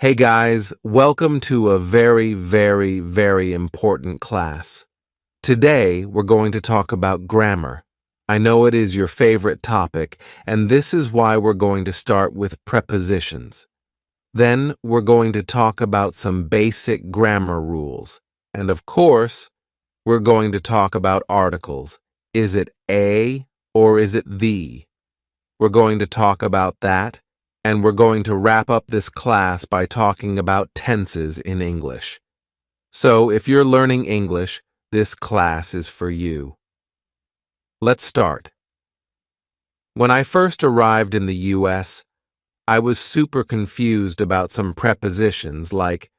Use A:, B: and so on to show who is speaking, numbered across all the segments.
A: Hey guys, welcome to a very important class. Today, we're going to talk about grammar. I know it is your favorite topic, and this is why we're going to start with prepositions. Then, we're going to talk about some basic grammar rules. And of course, we're going to talk about articles. Is it a or is it the? We're going to talk about that. And we're going to wrap up this class by talking about tenses in English. So, if you're learning English, this class is for you. Let's start. When I first arrived in the US, I was super confused about some prepositions like,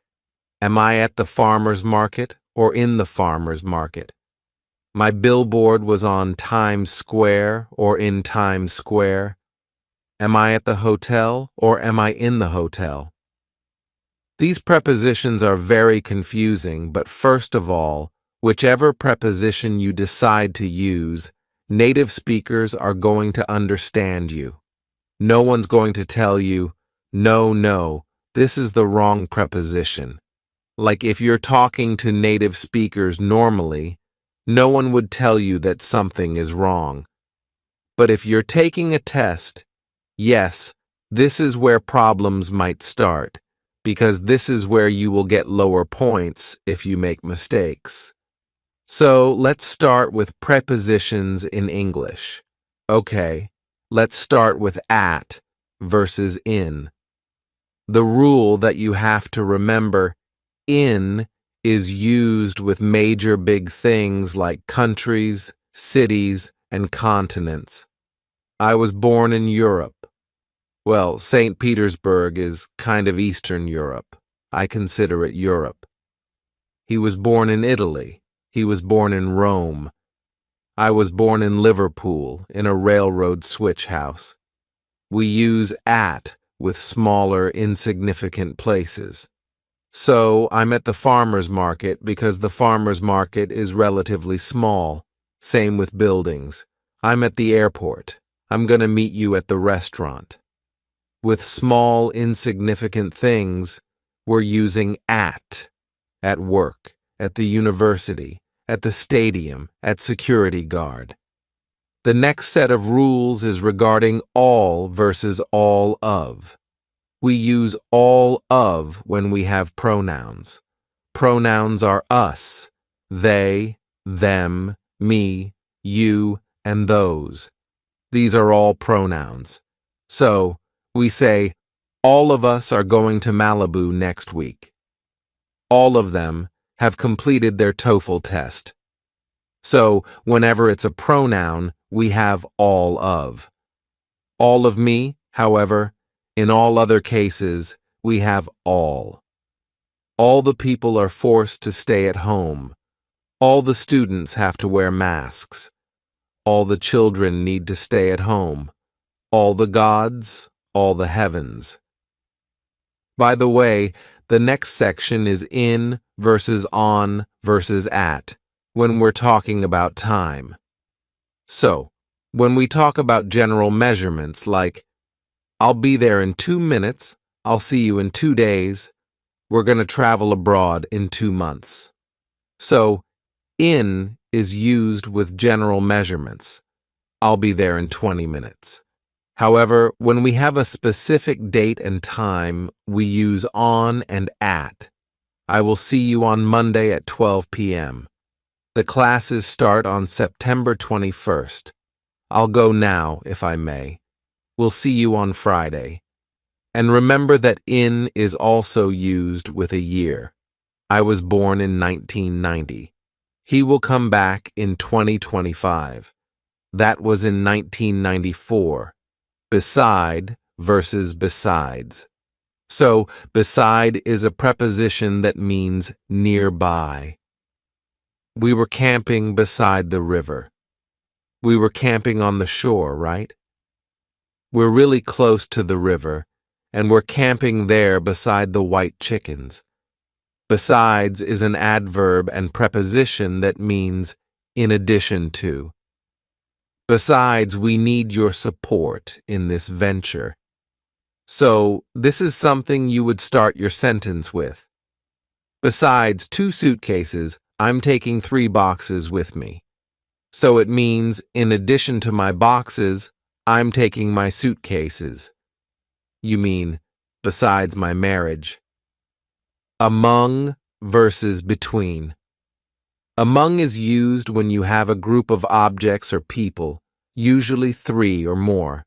A: am I at the farmer's market or in the farmer's market? My billboard was on Times Square or in Times Square. Am I at the hotel or am I in the hotel? These prepositions are very confusing, but first of all, whichever preposition you decide to use, native speakers are going to understand you. No one's going to tell you, no, this is the wrong preposition. Like if you're talking to native speakers normally, no one would tell you that something is wrong. But if you're taking a test, yes, this is where problems might start, because this is where you will get lower points if you make mistakes. So let's start with prepositions in English. Okay, let's start with at versus in. The rule that you have to remember, in is used with major big things like countries, cities, and continents. I was born in Europe. Well, St. Petersburg is kind of Eastern Europe. I consider it Europe. He was born in Italy. He was born in Rome. I was born in Liverpool, in a railroad switch house. We use at with smaller, insignificant places. So, I'm at the farmer's market because the farmer's market is relatively small. Same with buildings. I'm at the airport. I'm going to meet you at the restaurant. With small, insignificant things, we're using at work, at the university, at the stadium, at security guard. The next set of rules is regarding all versus all of. We use all of when we have pronouns. Pronouns are us, they, them, me, you, and those. These are all pronouns. So, we say, all of us are going to Malibu next week. All of them have completed their TOEFL test. So, whenever it's a pronoun, we have all of. All of me, however, in all other cases, we have all. All the people are forced to stay at home. All the students have to wear masks. All the children need to stay at home. All the gods, all the heavens. By the way, the next section is in versus on versus at when we're talking about time. So, when we talk about general measurements like, I'll be there in 2 minutes, I'll see you in 2 days, we're going to travel abroad in 2 months. So, in is used with general measurements. I'll be there in 20 minutes. However, when we have a specific date and time, we use on and at. I will see you on Monday at 12 p.m. The classes start on September 21st. I'll go now, if I may. We'll see you on Friday. And remember that in is also used with a year. I was born in 1990. He will come back in 2025. That was in 1994. Beside versus besides. So, beside is a preposition that means nearby. We were camping beside the river. We were camping on the shore, right? We're really close to the river, and we're camping there beside the white chickens. Besides is an adverb and preposition that means in addition to. Besides, we need your support in this venture. So, this is something you would start your sentence with. Besides 2 suitcases, I'm taking 3 boxes with me. So it means, in addition to my boxes, I'm taking my suitcases. You mean, besides my marriage. Among versus between. Among is used when you have a group of objects or people, usually 3 or more.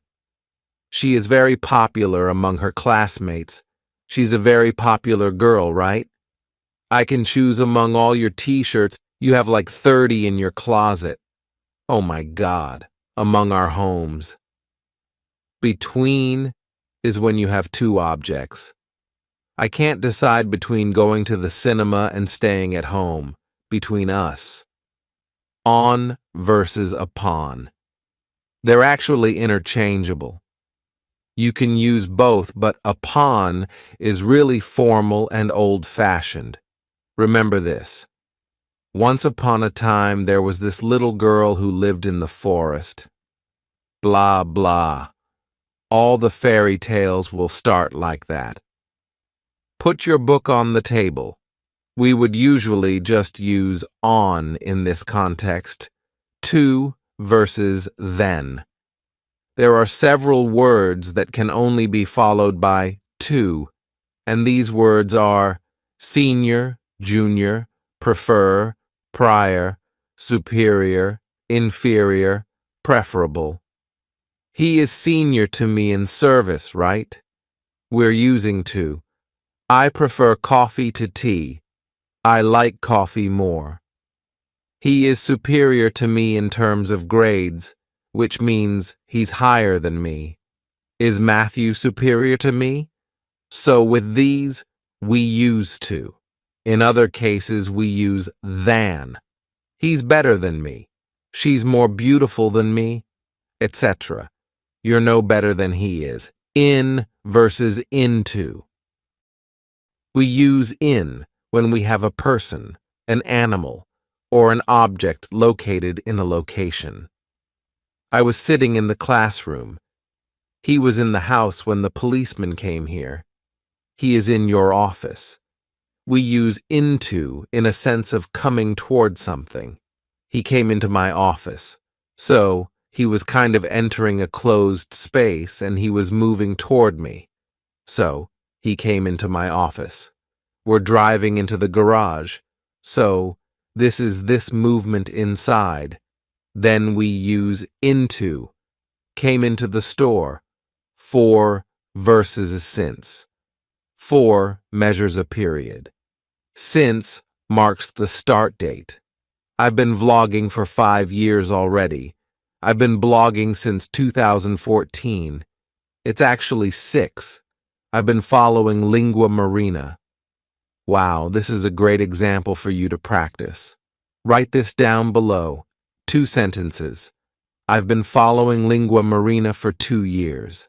A: She is very popular among her classmates. She's a very popular girl, right? I can choose among all your t-shirts. You have like 30 in your closet. Oh my God, among our homes. Between is when you have 2 objects. I can't decide between going to the cinema and staying at home. Between us. On versus upon. They're actually interchangeable. You can use both, but upon is really formal and old-fashioned. Remember this. Once upon a time, there was this little girl who lived in the forest. Blah, blah. All the fairy tales will start like that. Put your book on the table. We would usually just use on in this context. To versus then. There are several words that can only be followed by to, and these words are senior, junior, prefer, prior, superior, inferior, preferable. He is senior to me in service, right? We're using to. I prefer coffee to tea. I like coffee more. He is superior to me in terms of grades, which means he's higher than me. Is Matthew superior to me? So with these, we use to. In other cases, we use than. He's better than me. She's more beautiful than me, etc. You're no better than he is. In versus into. We use in when we have a person, an animal, or an object located in a location. I was sitting in the classroom. He was in the house when the policeman came here. He is in your office. We use into in a sense of coming toward something. He came into my office. So, he was kind of entering a closed space and he was moving toward me. So, he came into my office. We're driving into the garage. So, this is this movement inside. Then we use into. Came into the store. For versus since. For measures a period. Since marks the start date. I've been vlogging for 5 years already. I've been blogging since 2014. It's actually 6. I've been following Lingua Marina. Wow, this is a great example for you to practice. Write this down below. 2 sentences. I've been following Lingua Marina for 2 years.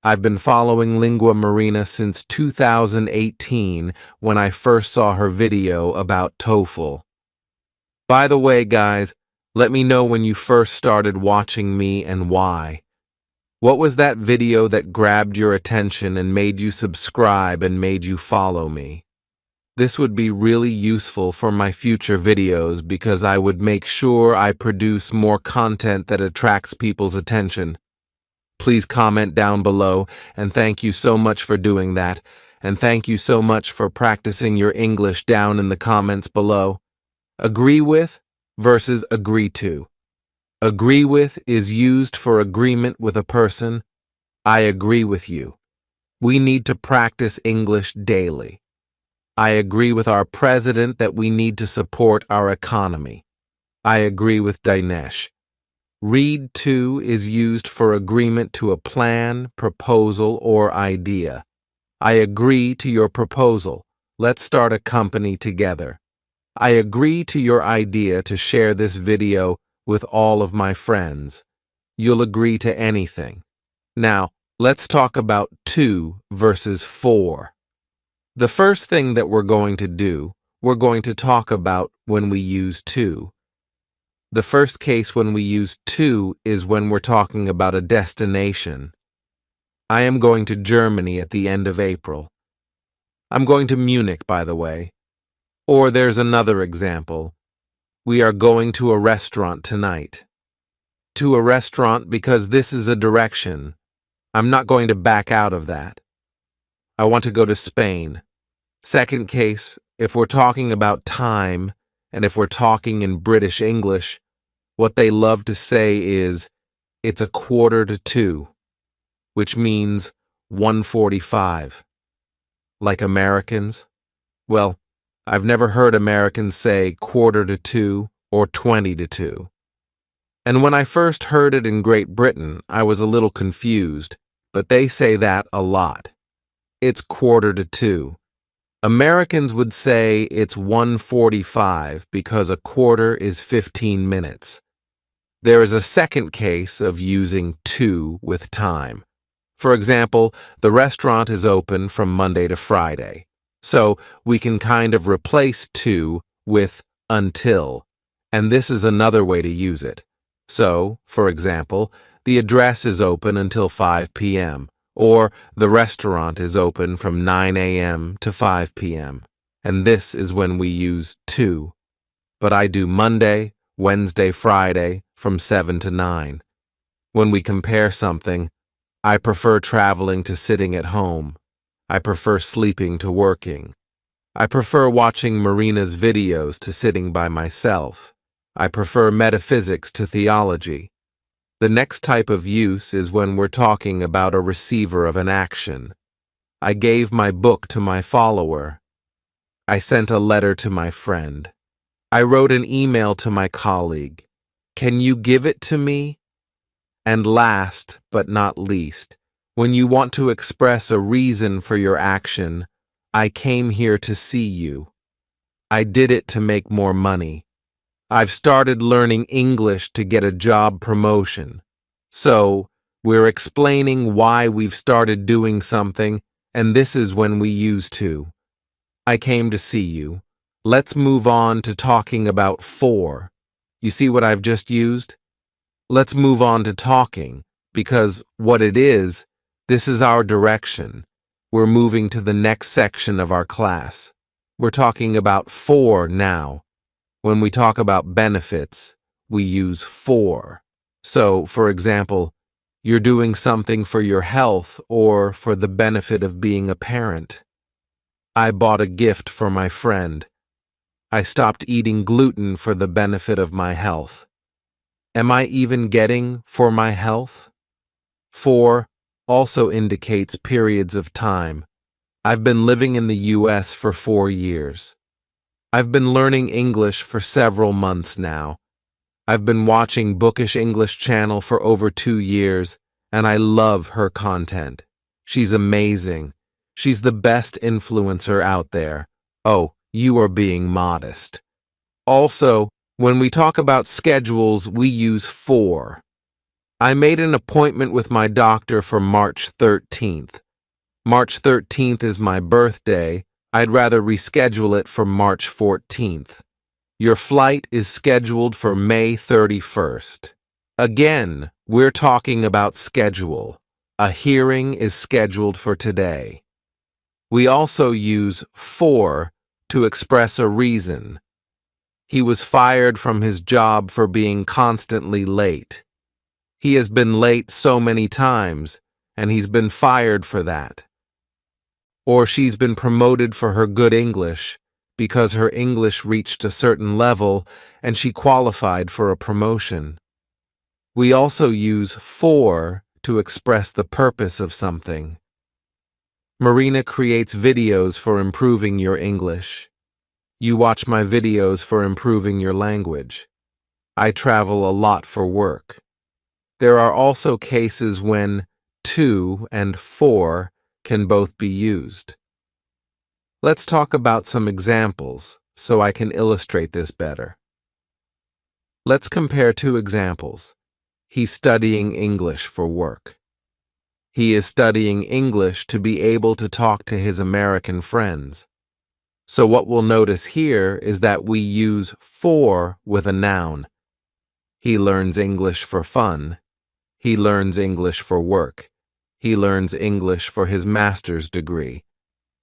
A: I've been following Lingua Marina since 2018 when I first saw her video about TOEFL. By the way, guys, let me know when you first started watching me and why. What was that video that grabbed your attention and made you subscribe and made you follow me? This would be really useful for my future videos because I would make sure I produce more content that attracts people's attention. Please comment down below, and thank you so much for doing that, and thank you so much for practicing your English down in the comments below. Agree with versus agree to. Agree with is used for agreement with a person. I agree with you. We need to practice English daily. I agree with our president that we need to support our economy. I agree with Dinesh. Read to is used for agreement to a plan, proposal, or idea. I agree to your proposal. Let's start a company together. I agree to your idea to share this video with all of my friends. You'll agree to anything. Now, let's talk about to versus for. The first thing that we're going to do, we're going to talk about when we use to. The first case when we use to is when we're talking about a destination. I am going to Germany at the end of April. I'm going to Munich, by the way. Or there's another example. We are going to a restaurant tonight. To a restaurant because this is a direction. I'm not going to back out of that. I want to go to Spain. Second case, if we're talking about time, and if we're talking in British English, what they love to say is, it's 1:45, which means 1:45. Like Americans? Well, I've never heard Americans say 1:45 or 1:20. And when I first heard it in Great Britain, I was a little confused, but they say that a lot. It's 1:45. Americans would say it's 1:45 because a quarter is 15 minutes. There is a second case of using to with time. For example, the restaurant is open from Monday to Friday. So we can kind of replace to with until. And this is another way to use it. So, for example, the address is open until 5 p.m. or the restaurant is open from 9 a.m. to 5 p.m. And this is when we use to. But I do Monday, Wednesday, Friday from 7 to 9. When we compare something, I prefer traveling to sitting at home. I prefer sleeping to working. I prefer watching Marina's videos to sitting by myself. I prefer metaphysics to theology. The next type of use is when we're talking about a receiver of an action. I gave my book to my follower. I sent a letter to my friend. I wrote an email to my colleague. Can you give it to me? And last, but not least, when you want to express a reason for your action, I came here to see you. I did it to make more money. I've started learning English to get a job promotion. So, we're explaining why we've started doing something, and this is when we use to. I came to see you. Let's move on to talking about for. You see what I've just used? Let's move on to talking, because what it is, this is our direction. We're moving to the next section of our class. We're talking about for now. When we talk about benefits, we use for. So, for example, you're doing something for your health or for the benefit of being a parent. I bought a gift for my friend. I stopped eating gluten for the benefit of my health. Am I even getting for my health? For also indicates periods of time. I've been living in the U.S. for 4 years. I've been learning English for several months now. I've been watching Bookish English Channel for over 2 years, and I love her content. She's amazing. She's the best influencer out there. Oh, you are being modest. Also, when we talk about schedules, we use for. I made an appointment with my doctor for March 13th. March 13th is my birthday. I'd rather reschedule it for March 14th. Your flight is scheduled for May 31st. Again, we're talking about schedule. A hearing is scheduled for today. We also use for to express a reason. He was fired from his job for being constantly late. He has been late so many times, and he's been fired for that. Or she's been promoted for her good English because her English reached a certain level and she qualified for a promotion. We also use for to express the purpose of something. Marina creates videos for improving your English. You watch my videos for improving your language. I travel a lot for work. There are also cases when to and for can both be used. Let's talk about some examples so I can illustrate this better. Let's compare 2 examples. He's studying English for work. He is studying English to be able to talk to his American friends. So what we'll notice here is that we use for with a noun. He learns English for fun. He learns English for work. He learns English for his master's degree.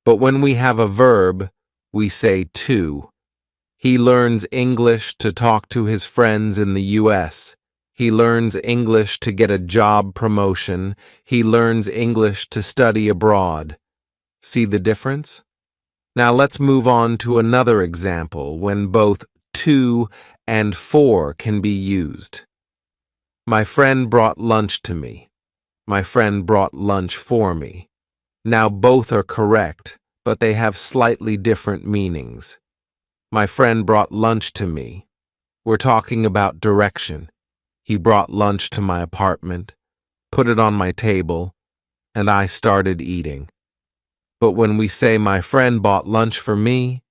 A: But when we have a verb, we say to. He learns English to talk to his friends in the U.S. He learns English to get a job promotion. He learns English to study abroad. See the difference? Now let's move on to another example when both to and for can be used. My friend brought lunch to me. My friend brought lunch for me. Now both are correct, but they have slightly different meanings. My friend brought lunch to me. We're talking about direction. He brought lunch to my apartment, put it on my table, and I started eating. But when we say my friend bought lunch for me,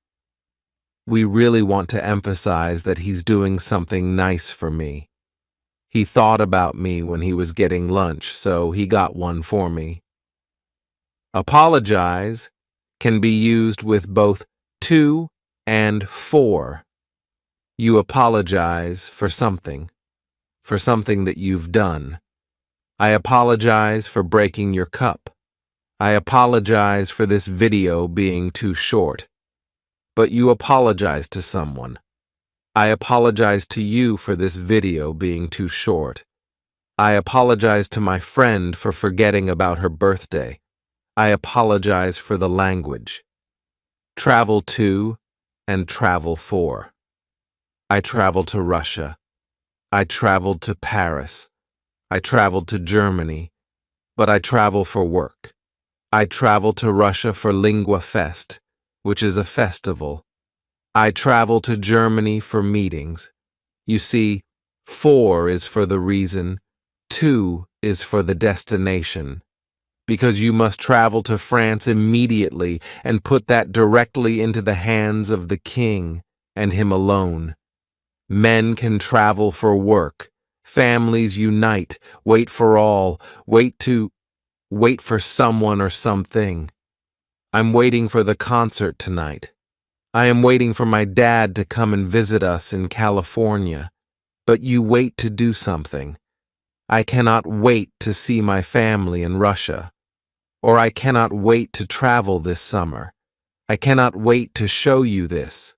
A: we really want to emphasize that he's doing something nice for me. He thought about me when he was getting lunch, so he got one for me. Apologize can be used with both to and for. You apologize for something that you've done. I apologize for breaking your cup. I apologize for this video being too short. But you apologize to someone. I apologize to you for this video being too short. I apologize to my friend for forgetting about her birthday. I apologize for the language. Travel to and travel for. I traveled to Russia. I traveled to Paris. I traveled to Germany, but I travel for work. I traveled to Russia for Lingua Fest, which is a festival. I travel to Germany for meetings. You see, for is for the reason, to is for the destination. Because you must travel to France immediately and put that directly into the hands of the king and him alone. Men can travel for work. Families unite, wait for all, wait for someone or something. I'm waiting for the concert tonight. I am waiting for my dad to come and visit us in California. But you wait to do something. I cannot wait to see my family in Russia. Or I cannot wait to travel this summer. I cannot wait to show you this.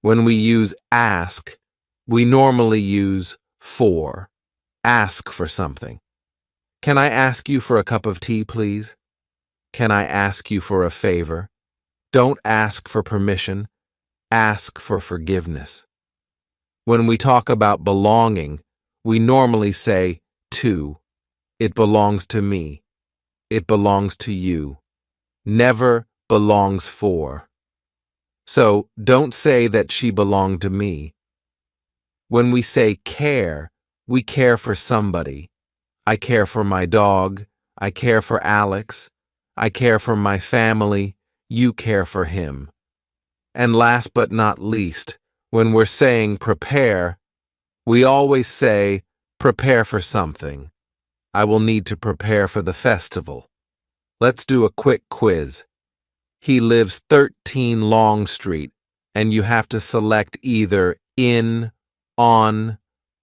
A: When we use ask, we normally use for. Ask for something. Can I ask you for a cup of tea, please? Can I ask you for a favor? Don't ask for permission. Ask for forgiveness. When we talk about belonging, we normally say to. It belongs to me. It belongs to you. Never belongs for. So don't say that she belonged to me. When we say care, we care for somebody. I care for my dog. I care for Alex. I care for my family. You care for him. And last but not least, when we're saying prepare, we always say prepare for something. I will need to prepare for the festival. Let's do a quick quiz. He lives 13 Long Street, and you have to select either in, on,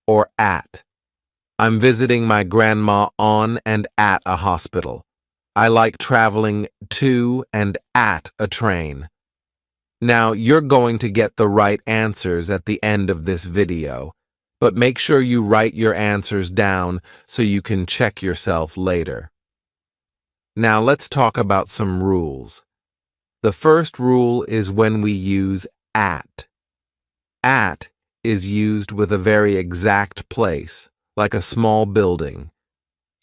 A: or at. I'm visiting my grandma on and at a hospital. I like traveling to and at a train. Now, you're going to get the right answers at the end of this video, but make sure you write your answers down so you can check yourself later. Now, let's talk about some rules. The first rule is when we use at. At is used with a very exact place, like a small building,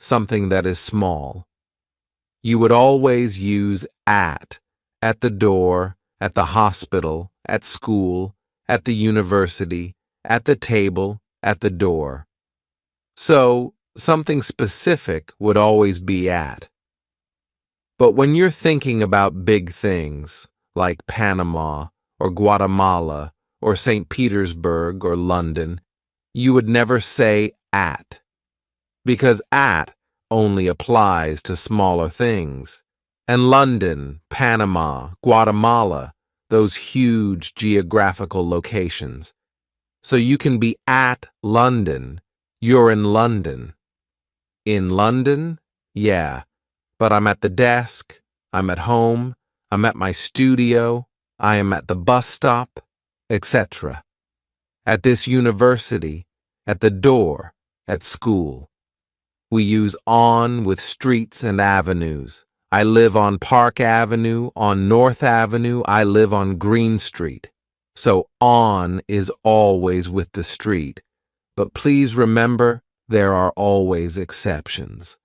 A: something that is small. You would always use at the door, at the hospital, at school, at the university, at the table, at the door. So, something specific would always be at. But when you're thinking about big things, like Panama, or Guatemala, or St. Petersburg, or London, you would never say at, because at only applies to smaller things. And London, Panama, Guatemala, those huge geographical locations. So you can be at London, you're in London. In London, Yeah, but I'm at the desk, I'm at home, I'm at my studio, I am at the bus stop, etc. At this university, at the door, at school. We use on with streets and avenues. I live on Park Avenue, on North Avenue, I live on Green Street. So on is always with the street. But please remember, there are always exceptions.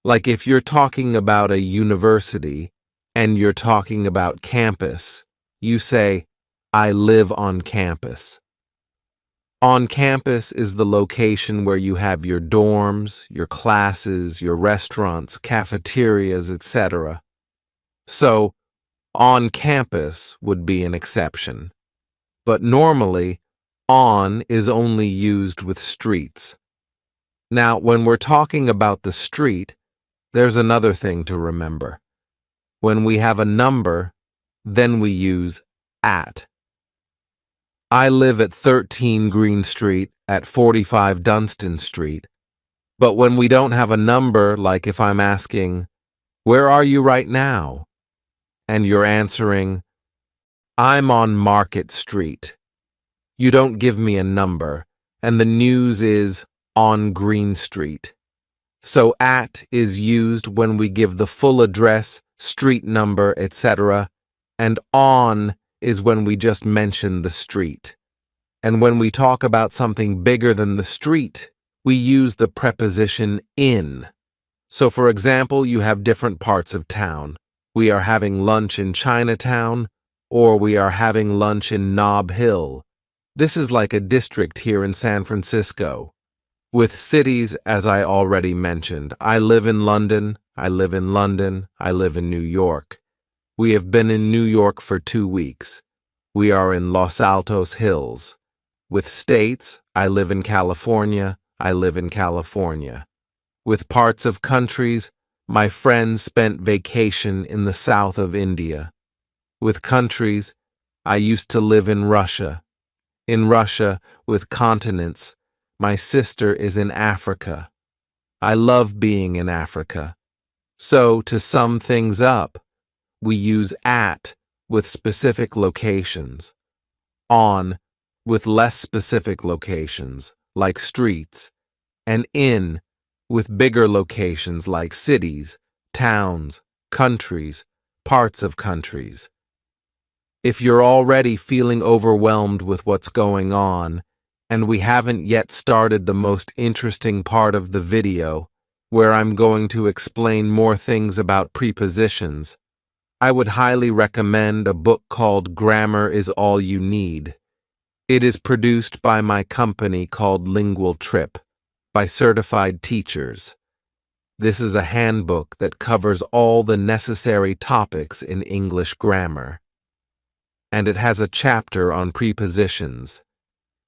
A: Like if you're talking about a university and you're talking about campus, you say, I live on campus. On campus is the location where you have your dorms, your classes, your restaurants, cafeterias, etc. So, on campus would be an exception. But normally, on is only used with streets. Now, when we're talking about the street, there's another thing to remember. When we have a number, then we use at. I live at 13 Green Street at 45 Dunstan Street. But when we don't have a number, like if I'm asking, where are you right now? And you're answering, I'm on Market Street. You don't give me a number, and the news is on Green Street. So at is used when we give the full address, street number, etc., and on is when we just mention the street. And when we talk about something bigger than the street, we use the preposition in. So for example, you have different parts of town. We are having lunch in Chinatown, or we are having lunch in Nob Hill. This is like a district here in San Francisco. With cities, as I already mentioned, I live in London, I live in London, I live in New York. We have been in New York for 2 weeks. We are in Los Altos Hills. With states, I live in California, I live in California. With parts of countries, my friends spent vacation in the south of India. With countries, I used to live in Russia. In Russia, with continents, my sister is in Africa. I love being in Africa. So, to sum things up, we use at with specific locations, on with less specific locations, like streets, and in with bigger locations like cities, towns, countries, parts of countries. If you're already feeling overwhelmed with what's going on, and we haven't yet started the most interesting part of the video, where I'm going to explain more things about prepositions, I would highly recommend a book called Grammar is All You Need. It is produced by my company called Lingual Trip, by certified teachers. This is a handbook that covers all the necessary topics in English grammar. And it has a chapter on prepositions.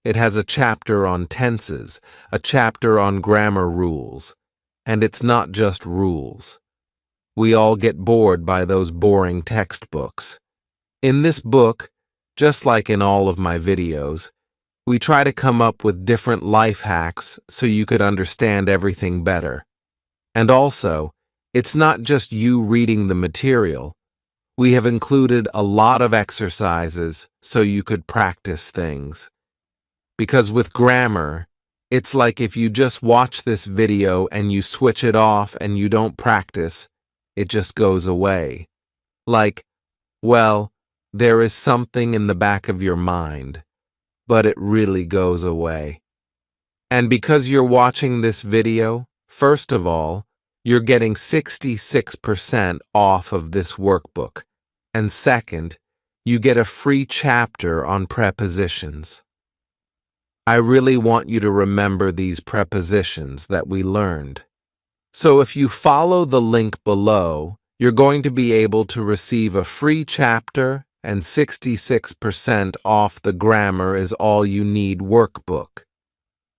A: It has a chapter on tenses, a chapter on grammar rules. And it's not just rules. We all get bored by those boring textbooks. In this book, just like in all of my videos, we try to come up with different life hacks so you could understand everything better. And also, it's not just you reading the material. We have included a lot of exercises so you could practice things. Because with grammar, it's like if you just watch this video and you switch it off and you don't practice, it just goes away. Like, well, there is something in the back of your mind, but it really goes away. And because you're watching this video, first of all, you're getting 66% off of this workbook. And second, you get a free chapter on prepositions. I really want you to remember these prepositions that we learned. So if you follow the link below, you're going to be able to receive a free chapter and 66% off the Grammar is All You Need workbook.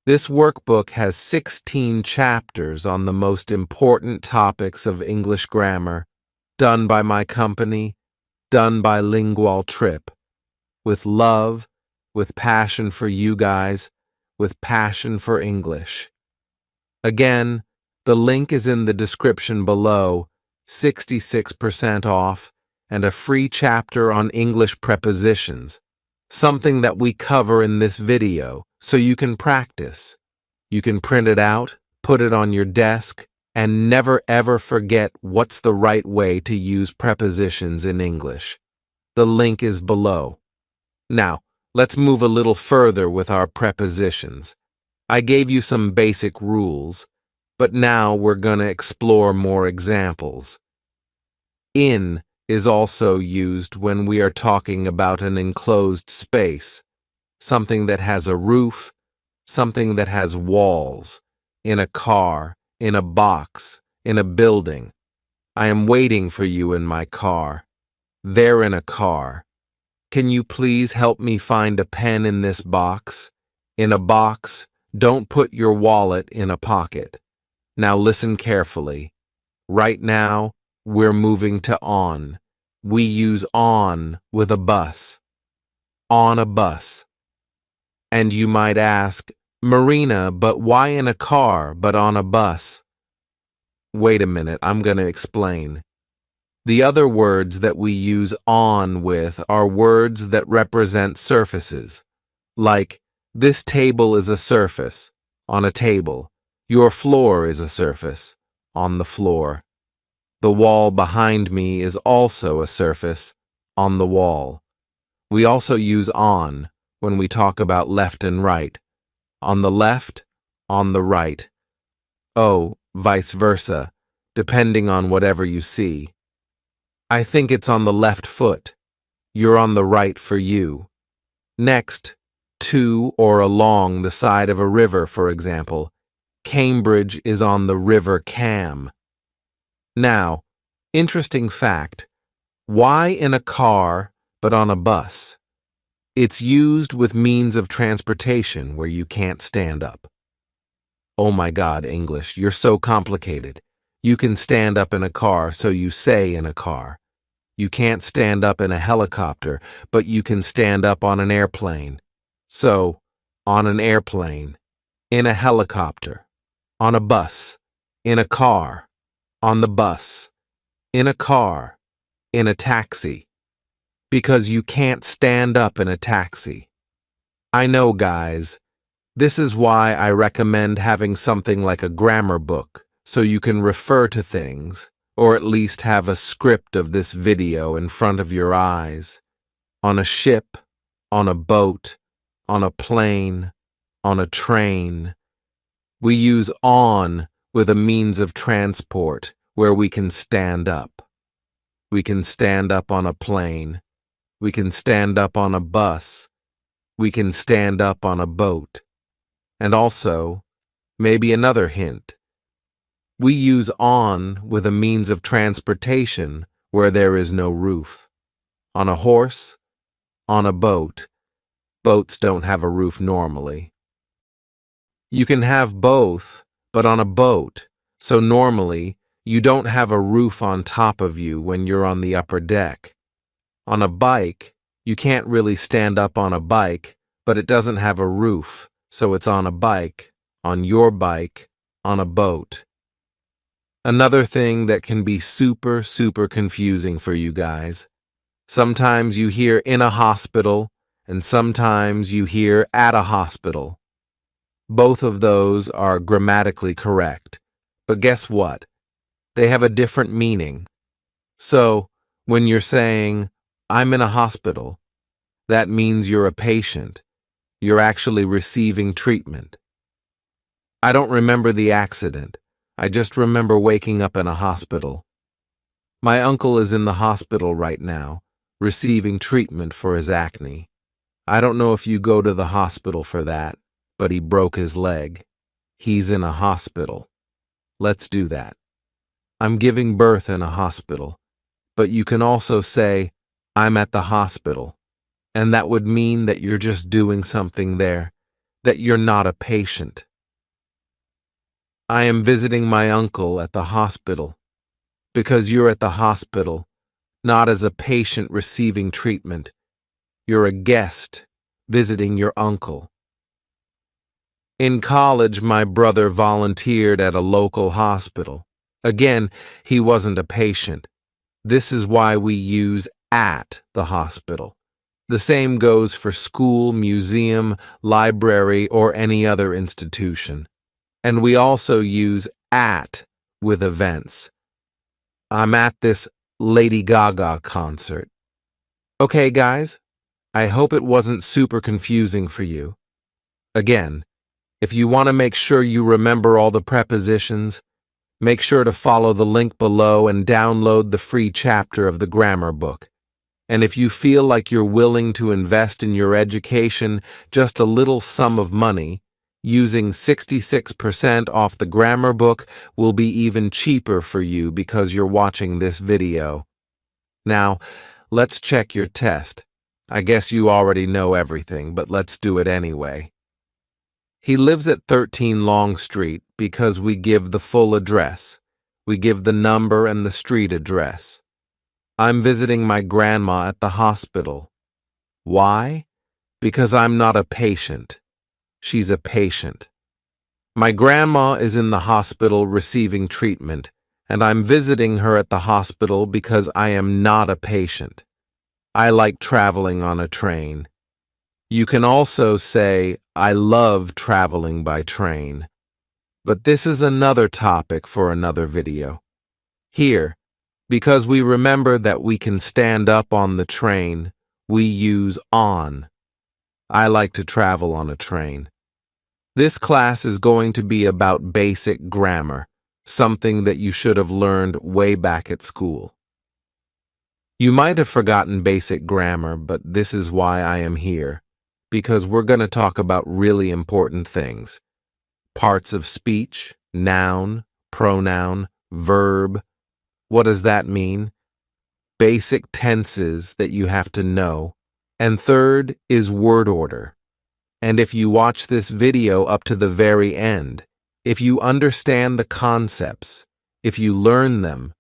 A: This workbook has 16 chapters on the most important topics of English grammar, done by my company, done by Lingual Trip, with love, with passion for you guys, with passion for English. Again, The link is in the description below, 66% off, and a free chapter on English prepositions, something that we cover in this video, so you can practice. You can print it out, put it on your desk, and never ever forget what's the right way to use prepositions in English. The link is below. Now, let's move a little further with our prepositions. I gave you some basic rules, but now we're going to explore more examples. In is also used when we are talking about an enclosed space, something that has a roof, something that has walls, in a car, in a box, in a building. I am waiting for you in my car. They're in a car. Can you please help me find a pen in this box? In a box, don't put your wallet in a pocket. Now listen carefully. Right now, we're moving to on. We use on with a bus. On a bus. And you might ask, Marina, but why in a car but on a bus? Wait a minute, I'm going to explain. The other words that we use on with are words that represent surfaces. Like, this table is a surface, on a table. Your floor is a surface, on the floor. The wall behind me is also a surface, on the wall. We also use on when we talk about left and right. On the left, on the right. Oh, vice versa, depending on whatever you see. I think it's on the left foot. You're on the right for you. Next, to or along the side of a river, for example. Cambridge is on the River Cam. Now, interesting fact, why in a car but on a bus? It's used with means of transportation where you can't stand up. Oh my God, English, you're so complicated. You can stand up in a car, so you say in a car. You can't stand up in a helicopter, but you can stand up on an airplane. So, on an airplane, in a helicopter, on a bus, in a car, on the bus, in a car, in a taxi. Because you can't stand up in a taxi. I know, guys. This is why I recommend having something like a grammar book, so you can refer to things, or at least have a script of this video in front of your eyes. On a ship, on a boat, on a plane, on a train. We use on with a means of transport where we can stand up. We can stand up on a plane. We can stand up on a bus. We can stand up on a boat. And also, maybe another hint. We use on with a means of transportation where there is no roof. On a horse, on a boat. Boats don't have a roof normally. You can have both, but on a boat, so normally you don't have a roof on top of you when you're on the upper deck. On a bike, you can't really stand up on a bike, but it doesn't have a roof, so it's on a bike, on your bike, on a boat. Another thing that can be super confusing for you guys. Sometimes you hear in a hospital, and sometimes you hear at a hospital. Both of those are grammatically correct, but guess what? They have a different meaning. So, when you're saying, I'm in a hospital, that means you're a patient. You're actually receiving treatment. I don't remember the accident. I just remember waking up in a hospital. My uncle is in the hospital right now, receiving treatment for his acne. I don't know if you go to the hospital for that, but he broke his leg. He's in a hospital. Let's do that. I'm giving birth in a hospital, but you can also say, I'm at the hospital, and that would mean that you're just doing something there, that you're not a patient. I am visiting my uncle at the hospital, because you're at the hospital, not as a patient receiving treatment. You're a guest visiting your uncle. In college, my brother volunteered at a local hospital. Again, he wasn't a patient. This is why we use at the hospital. The same goes for school, museum, library, or any other institution. And we also use at with events. I'm at this Lady Gaga concert. Okay, guys, I hope it wasn't super confusing for you. Again, if you want to make sure you remember all the prepositions, make sure to follow the link below and download the free chapter of the grammar book. And if you feel like you're willing to invest in your education just a little sum of money, using 66% off the grammar book will be even cheaper for you because you're watching this video. Now, let's check your test. I guess you already know everything, but let's do it anyway. He lives at 13 Long Street because we give the full address. We give the number and the street address. I'm visiting my grandma at the hospital. Why? Because I'm not a patient. She's a patient. My grandma is in the hospital receiving treatment, and I'm visiting her at the hospital because I am not a patient. I like traveling on a train. You can also say, I love traveling by train. But this is another topic for another video. Here, because we remember that we can stand up on the train, we use on. I like to travel on a train. This class is going to be about basic grammar, something that you should have learned way back at school. You might have forgotten basic grammar, but this is why I am here, because we're going to talk about really important things. Parts of speech, noun, pronoun, verb. What does that mean? Basic tenses that you have to know. And third is word order. And if you watch this video up to the very end, if you understand the concepts, if you learn them,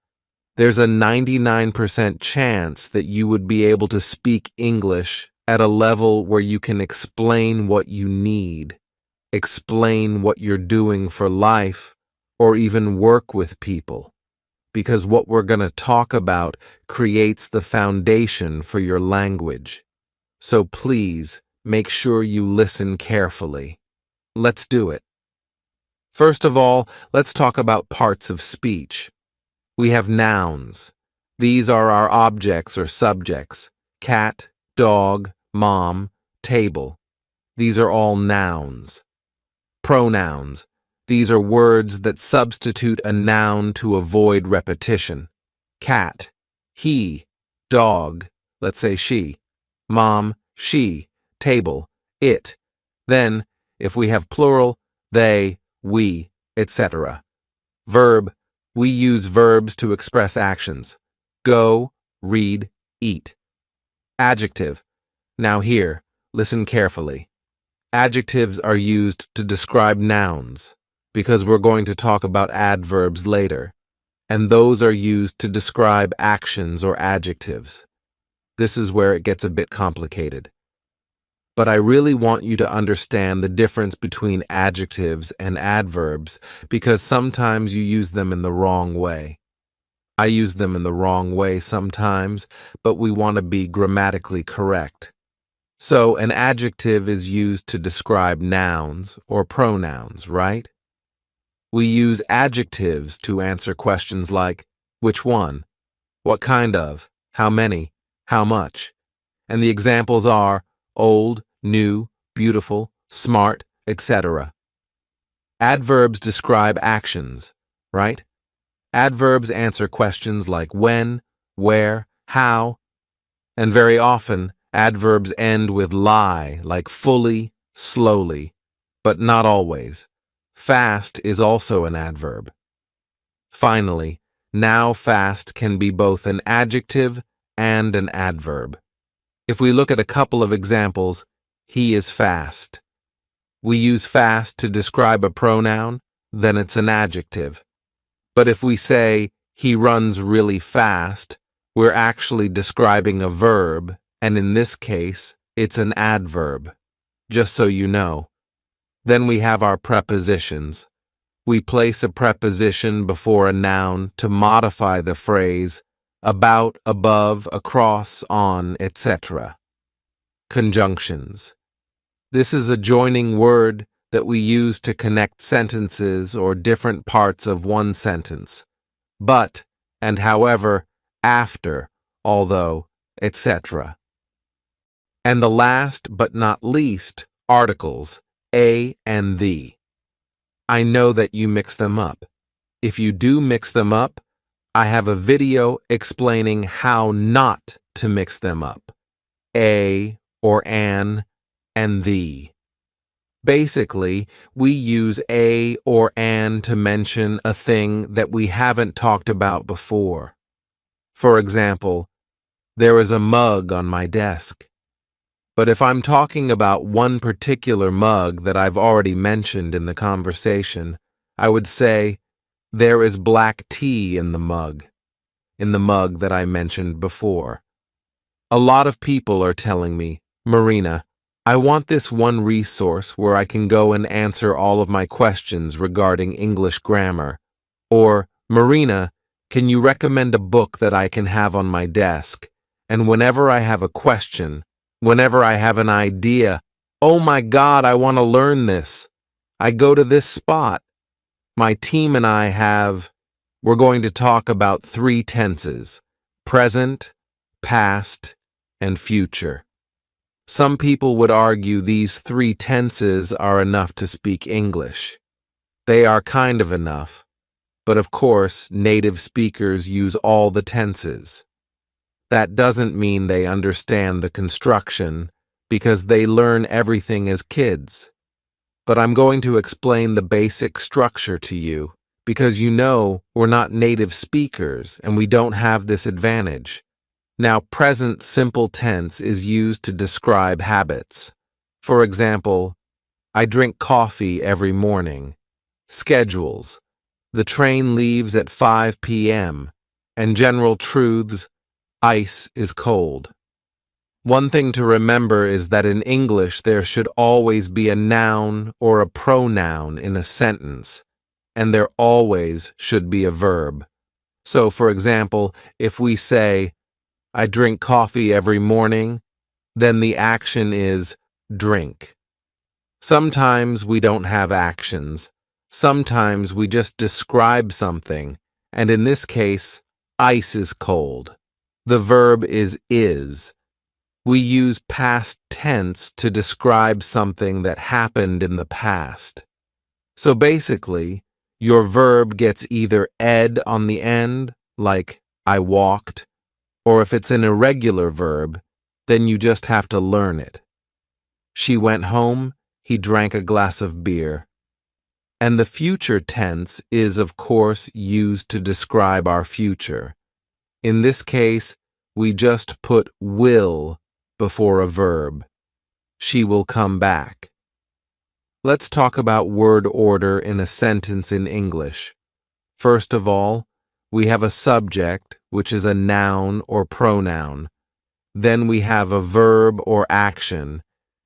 A: there's a 99% chance that you would be able to speak English at a level where you can explain what you need, explain what you're doing for life, or even work with people. Because what we're going to talk about creates the foundation for your language. So please, make sure you listen carefully. Let's do it. First of all, let's talk about parts of speech. We have nouns. These are our objects or subjects. Cat, dog, mom, table. These are all nouns. Pronouns. These are words that substitute a noun to avoid repetition. Cat, he, dog, let's say she, mom, she, table, it. Then, if we have plural, they, we, etc. Verb, we use verbs to express actions. Go, read, eat. Adjective. Now here, listen carefully. Adjectives are used to describe nouns, because we're going to talk about adverbs later, and those are used to describe actions or adjectives. This is where it gets a bit complicated. But I really want you to understand the difference between adjectives and adverbs because sometimes you use them in the wrong way. I use them in the wrong way sometimes, but we want to be grammatically correct. So an adjective is used to describe nouns or pronouns, right? We use adjectives to answer questions like, which one? What kind of? How many? How much? And the examples are old, new, beautiful, smart, etc. Adverbs describe actions, right? Adverbs answer questions like when, where, how, and very often adverbs end with lie, like fully, slowly, but not always. Fast is also an adverb. Finally, now fast can be both an adjective and an adverb. If we look at a couple of examples, he is fast. We use fast to describe a pronoun, then it's an adjective. But if we say, he runs really fast, we're actually describing a verb, and in this case, it's an adverb. Just so you know. Then we have our prepositions. We place a preposition before a noun to modify the phrase about, above, across, on, etc. Conjunctions. This is a joining word that we use to connect sentences or different parts of one sentence. But, and however, after, although, etc. And the last but not least, articles, a and the. I know that you mix them up. If you do mix them up, I have a video explaining how not to mix them up. A or an and the. Basically, we use a or an to mention a thing that we haven't talked about before. For example, there is a mug on my desk. But if I'm talking about one particular mug that I've already mentioned in the conversation, I would say, there is black tea in the mug that I mentioned before. A lot of people are telling me, Marina, I want this one resource where I can go and answer all of my questions regarding English grammar. Or, Marina, can you recommend a book that I can have on my desk? And whenever I have a question, whenever I have an idea, oh my God, I want to learn this, I go to this spot. My team and we're going to talk about 3 tenses: present, past, and future. Some people would argue these 3 tenses are enough to speak English. They are kind of enough, but of course, native speakers use all the tenses. That doesn't mean they understand the construction, because they learn everything as kids. But I'm going to explain the basic structure to you, because you know we're not native speakers and we don't have this advantage. Now, present simple tense is used to describe habits. For example, I drink coffee every morning. Schedules. The train leaves at 5 p.m. And general truths, ice is cold. One thing to remember is that in English there should always be a noun or a pronoun in a sentence, and there always should be a verb. So, for example, if we say, I drink coffee every morning, then the action is drink. Sometimes we don't have actions. Sometimes we just describe something, and in this case, ice is cold. The verb is. We use past tense to describe something that happened in the past. So basically, your verb gets either ed on the end, like I walked, or if it's an irregular verb, then you just have to learn it. She went home, he drank a glass of beer. And the future tense is, of course, used to describe our future. In this case, we just put will before a verb. She will come back. Let's talk about word order in a sentence in English. First of all, we have a subject, which is a noun or pronoun. Then we have a verb or action.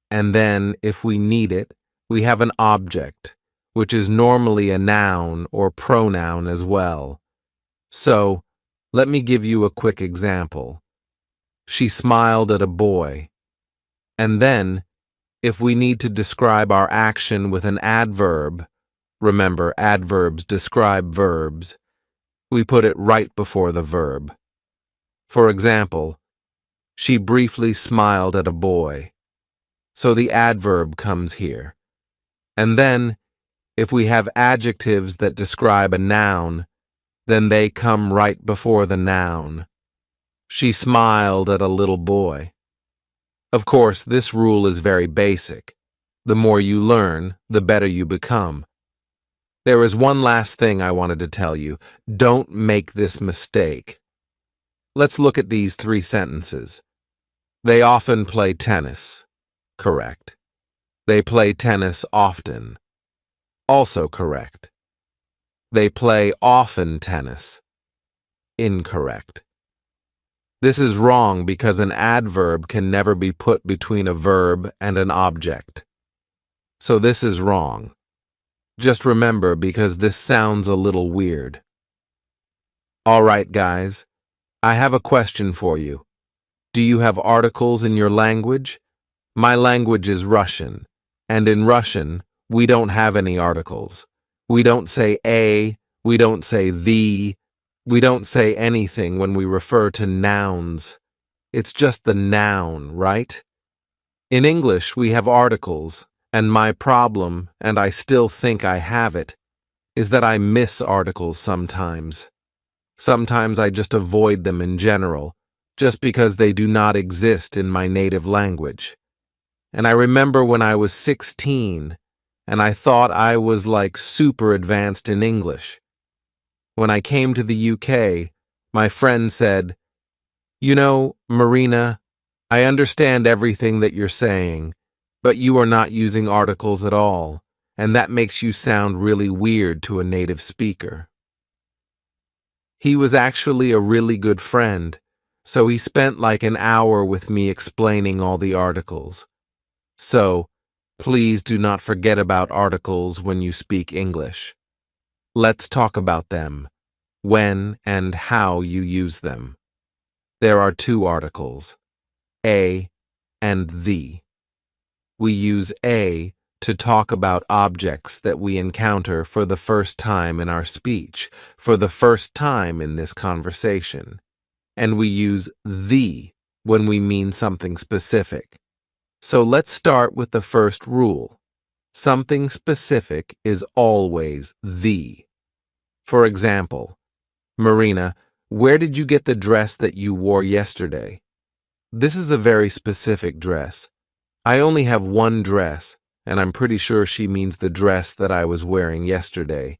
A: And then, if we need it, we have an object, which is normally a noun or pronoun as well. So, let me give you a quick example. She smiled at a boy. And then, if we need to describe our action with an adverb, remember adverbs describe verbs, we put it right before the verb. For example, she briefly smiled at a boy. So the adverb comes here. And then, if we have adjectives that describe a noun, then they come right before the noun. She smiled at a little boy. Of course, this rule is very basic. The more you learn, the better you become. There is one last thing I wanted to tell you. Don't make this mistake. Let's look at these 3 sentences. They often play tennis. Correct. They play tennis often. Also correct. They play often tennis. Incorrect. This is wrong because an adverb can never be put between a verb and an object. So this is wrong. Just remember, because this sounds a little weird. All right, guys, I have a question for you. Do you have articles in your language? My language is Russian, and in Russian, we don't have any articles. We don't say a, we don't say the, we don't say anything when we refer to nouns. It's just the noun, right? In English, we have articles, and my problem, and I still think I have it, is that I miss articles sometimes. Sometimes I just avoid them in general, just because they do not exist in my native language. And I remember when I was 16, and I thought I was like super advanced in English. When I came to the UK, my friend said, "You know, Marina, I understand everything that you're saying, but you are not using articles at all, and that makes you sound really weird to a native speaker." He was actually a really good friend, so he spent like an hour with me explaining all the articles. So, please do not forget about articles when you speak English. Let's talk about them, when and how you use them. There are two articles, a and the. We use a to talk about objects that we encounter for the first time in our speech, for the first time in this conversation. And we use the when we mean something specific. So let's start with the first rule. Something specific is always the. For example, Marina, where did you get the dress that you wore yesterday? This is a very specific dress. I only have one dress, and I'm pretty sure she means the dress that I was wearing yesterday,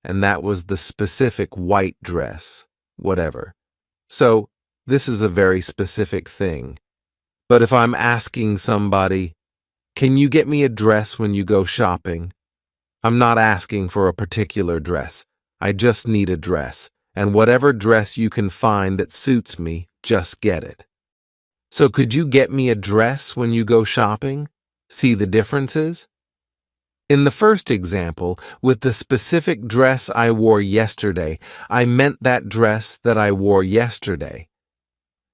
A: and that was the specific white dress, whatever. So, this is a very specific thing. But if I'm asking somebody, "Can you get me a dress when you go shopping?" I'm not asking for a particular dress. I just need a dress, and whatever dress you can find that suits me, just get it. So could you get me a dress when you go shopping? See the differences? In the first example, with the specific dress I wore yesterday, I meant that dress that I wore yesterday.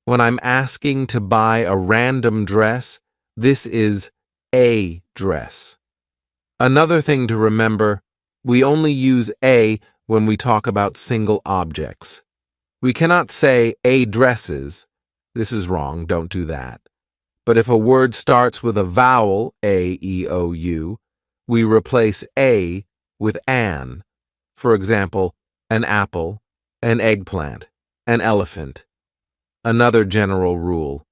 A: When I'm asking to buy a random dress, this is a dress. Another thing to remember, we only use a when we talk about single objects. We cannot say a dresses. This is wrong, don't do that. But if a word starts with a vowel, a, e, o, u, we replace a with an. For example, an apple, an eggplant, an elephant. Another general rule.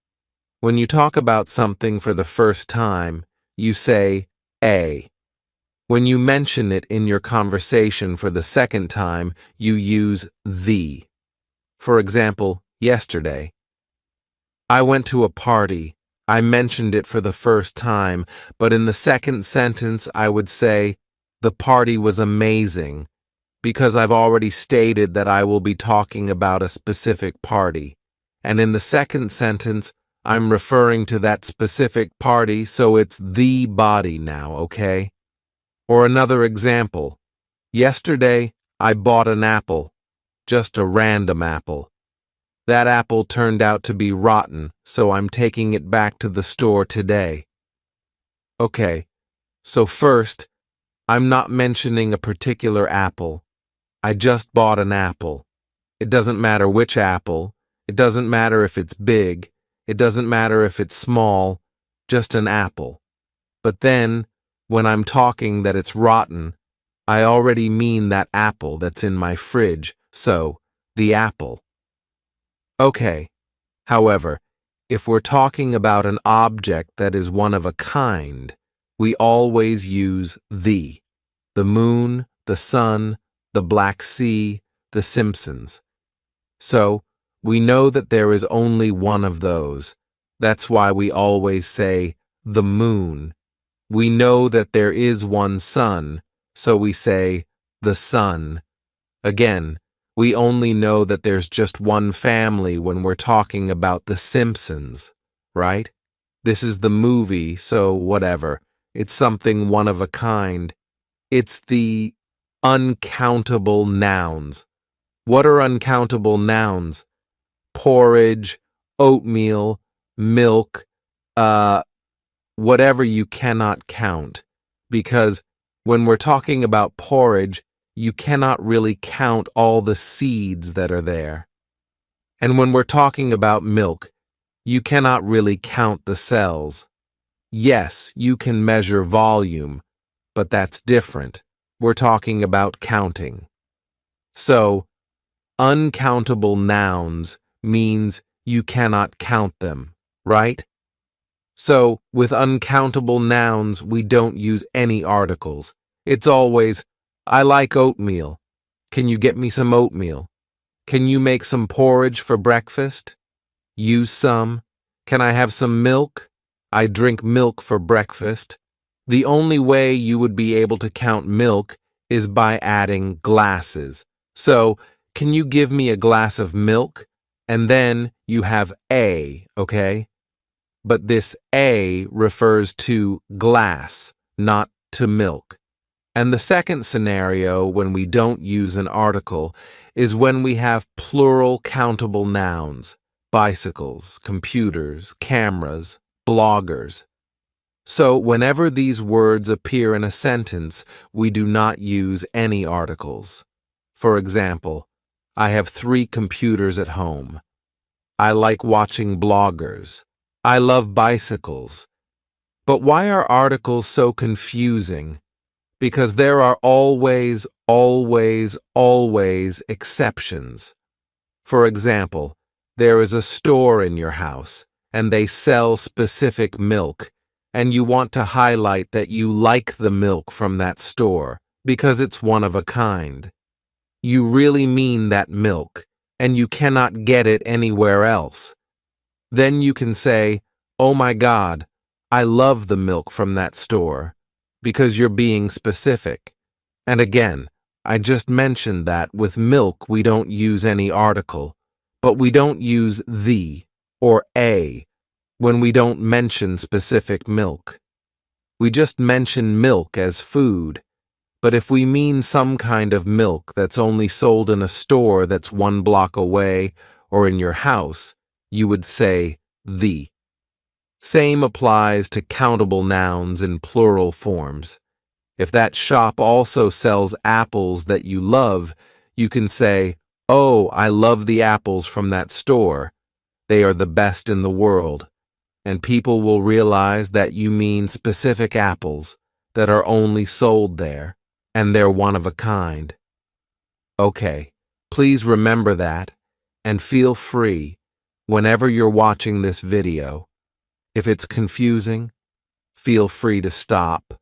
A: When you talk about something for the first time, you say a. When you mention it in your conversation for the second time, you use the. For example, yesterday. I went to a party. I mentioned it for the first time, but in the second sentence I would say, the party was amazing, because I've already stated that I will be talking about a specific party. And in the second sentence, I'm referring to that specific party, so it's the body now, okay? Or another example. Yesterday, I bought an apple, just a random apple. That apple turned out to be rotten, so I'm taking it back to the store today. Okay, so first, I'm not mentioning a particular apple. I just bought an apple. It doesn't matter which apple. It doesn't matter if it's big. It doesn't matter if it's small. Just an apple. But then, when I'm talking that it's rotten, I already mean that apple that's in my fridge, so the apple. Okay, however, if we're talking about an object that is one of a kind, we always use the moon, the sun, the Black Sea, the Simpsons. So, we know that there is only one of those. That's why we always say the moon. We know that there is one sun, so we say the sun. Again, we only know that there's just one family when we're talking about The Simpsons, right? This is the movie, so whatever. It's something one of a kind. It's the uncountable nouns. What are uncountable nouns? Porridge, oatmeal, milk, whatever you cannot count. Because when we're talking about porridge, you cannot really count all the seeds that are there. And when we're talking about milk, you cannot really count the cells. Yes, you can measure volume, but that's different. We're talking about counting. So, uncountable nouns means you cannot count them, right? So, with uncountable nouns, we don't use any articles. It's always, I like oatmeal. Can you get me some oatmeal? Can you make some porridge for breakfast? Use some. Can I have some milk? I drink milk for breakfast. The only way you would be able to count milk is by adding glasses. So, can you give me a glass of milk? And then you have a, okay? But this a refers to glass, not to milk. And the second scenario when we don't use an article is when we have plural countable nouns, bicycles, computers, cameras, bloggers. So whenever these words appear in a sentence, we do not use any articles. For example, I have 3 computers at home. I like watching bloggers. I love bicycles. But why are articles so confusing? Because there are always exceptions. For example, there is a store in your house, and they sell specific milk, and you want to highlight that you like the milk from that store because it's one of a kind. You really mean that milk, and you cannot get it anywhere else. Then you can say, oh my God, I love the milk from that store, because you're being specific. And again, I just mentioned that with milk we don't use any article, but we don't use the or a when we don't mention specific milk. We just mention milk as food, but if we mean some kind of milk that's only sold in a store that's 1 block away or in your house, you would say the. Same applies to countable nouns in plural forms. If that shop also sells apples that you love, you can say, oh, I love the apples from that store. They are the best in the world. And people will realize that you mean specific apples that are only sold there, and they're one of a kind. Okay, please remember that, and feel free, whenever you're watching this video. If it's confusing, feel free to stop.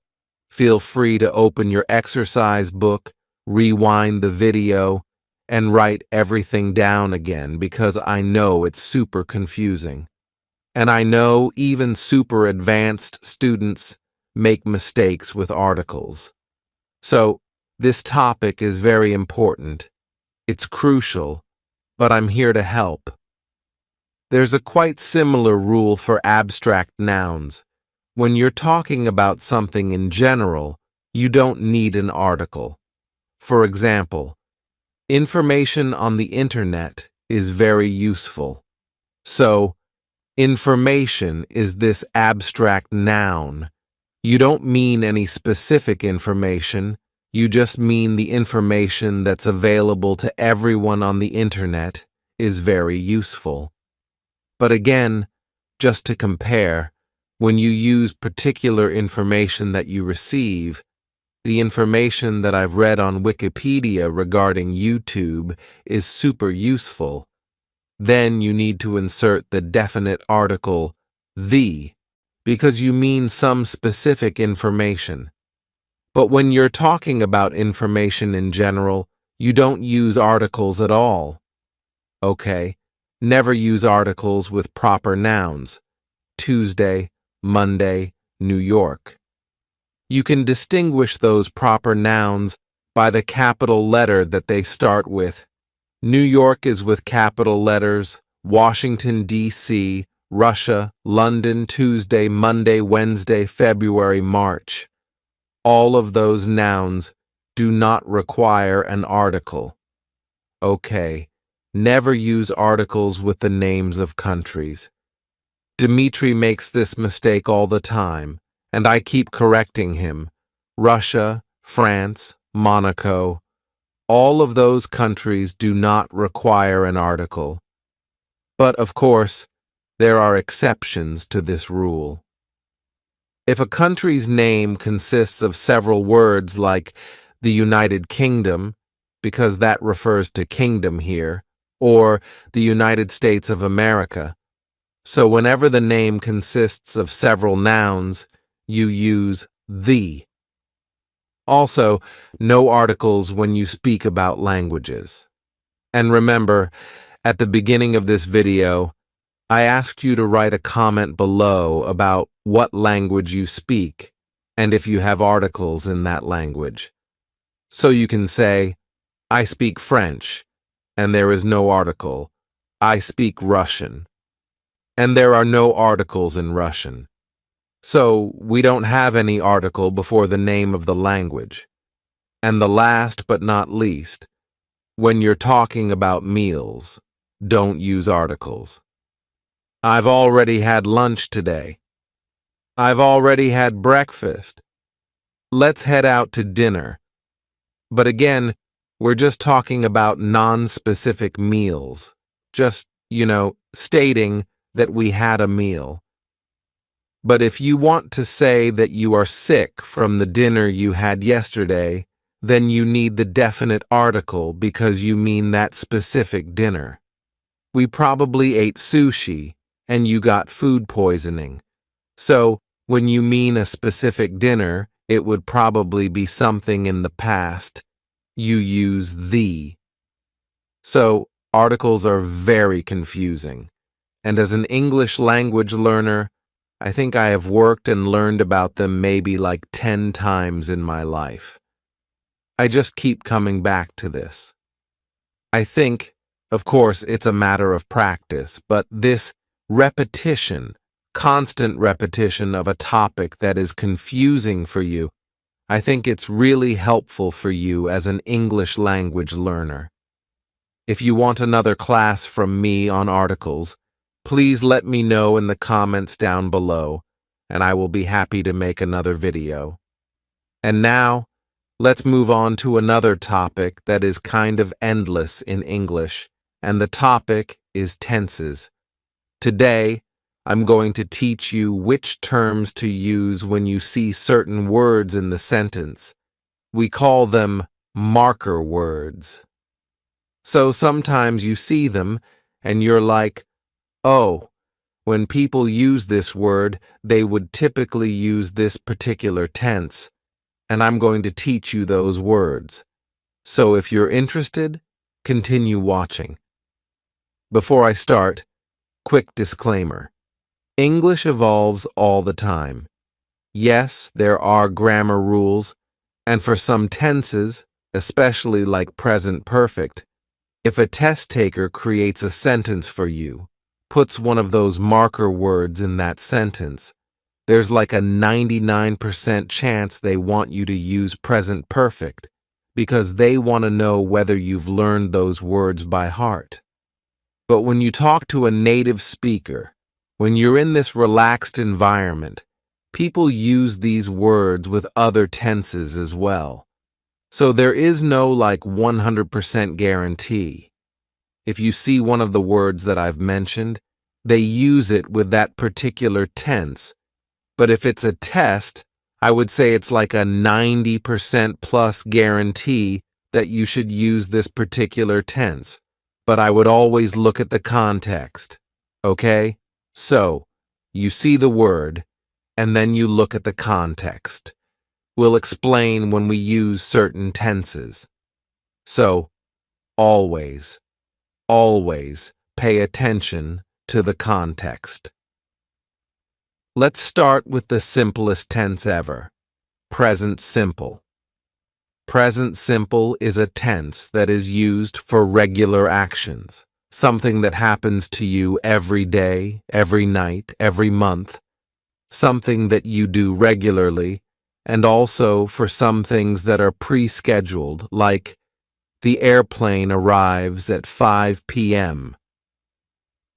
A: Feel free to open your exercise book, rewind the video, and write everything down again because I know it's super confusing. And I know even super advanced students make mistakes with articles. So, this topic is very important. It's crucial, but I'm here to help. There's a quite similar rule for abstract nouns. When you're talking about something in general, you don't need an article. For example, information on the internet is very useful. So, information is this abstract noun. You don't mean any specific information, you just mean the information that's available to everyone on the internet is very useful. But again, just to compare, when you use particular information that you receive, the information that I've read on Wikipedia regarding YouTube is super useful. Then you need to insert the definite article, the, because you mean some specific information. But when you're talking about information in general, you don't use articles at all. Okay, never use articles with proper nouns. Tuesday, Monday, New York. You can distinguish those proper nouns by the capital letter that they start with. New York is with capital letters, Washington, D.C., Russia, London, Tuesday, Monday, Wednesday, February, March. All of those nouns do not require an article. Okay, never use articles with the names of countries. Dmitri makes this mistake all the time, and I keep correcting him. Russia, France, Monaco, all of those countries do not require an article. But, of course, there are exceptions to this rule. If a country's name consists of several words like the United Kingdom, because that refers to kingdom here, or the United States of America, so whenever the name consists of several nouns, you use the. Also, no articles when you speak about languages. And remember, at the beginning of this video, I asked you to write a comment below about what language you speak and if you have articles in that language. So you can say, I speak French, and there is no article. I speak Russian, and there are no articles in Russian. So we don't have any article before the name of the language. And the last but not least, when you're talking about meals, don't use articles. I've already had lunch today. I've already had breakfast. Let's head out to dinner. But again, we're just talking about non-specific meals. Just, stating that we had a meal. But if you want to say that you are sick from the dinner you had yesterday, then you need the definite article because you mean that specific dinner. We probably ate sushi, and you got food poisoning. So, when you mean a specific dinner, it would probably be something in the past. You use the. So, articles are very confusing. And as an English language learner, I think I have worked and learned about them maybe like 10 times in my life. I just keep coming back to this. I think, of course, it's a matter of practice, but this repetition, constant repetition of a topic that is confusing for you, I think it's really helpful for you as an English language learner. If you want another class from me on articles, please let me know in the comments down below, and I will be happy to make another video. And now, let's move on to another topic that is kind of endless in English, and the topic is tenses. Today, I'm going to teach you which terms to use when you see certain words in the sentence. We call them marker words. So sometimes you see them, and you're like, oh, when people use this word, they would typically use this particular tense, and I'm going to teach you those words. So if you're interested, continue watching. Before I start, quick disclaimer. English evolves all the time. Yes, there are grammar rules, and for some tenses, especially like present perfect, if a test taker creates a sentence for you, puts one of those marker words in that sentence, there's like a 99% chance they want you to use present perfect because they want to know whether you've learned those words by heart. But when you talk to a native speaker, when you're in this relaxed environment, people use these words with other tenses as well. So there is no like 100% guarantee. If you see one of the words that I've mentioned, they use it with that particular tense. But if it's a test, I would say it's like a 90% plus guarantee that you should use this particular tense. But I would always look at the context. Okay? So, you see the word, and then you look at the context. We'll explain when we use certain tenses. So, always pay attention to the context. Let's start with the simplest tense ever, present simple. Present simple is a tense that is used for regular actions, something that happens to you every day, every night, every month, something that you do regularly, and also for some things that are pre-scheduled, like the airplane arrives at 5 p.m.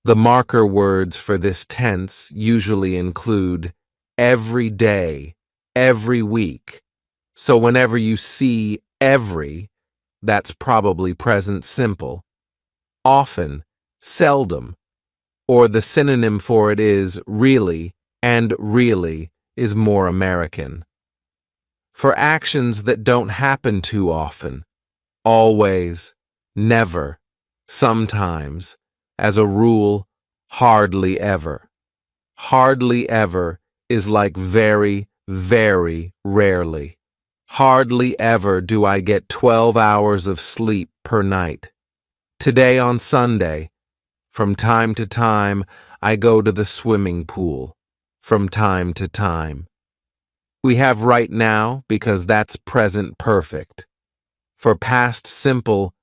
A: The marker words for this tense usually include every day, every week. So whenever you see every, that's probably present simple. Often, seldom, or the synonym for it is really, and really is more American. For actions that don't happen too often, always, never, sometimes, as a rule, hardly ever. Hardly ever is like very, very rarely. Hardly ever do I get 12 hours of sleep per night. Today on Sunday, from time to time, I go to the swimming pool. From time to time. We have right now because that's present perfect. For past simple,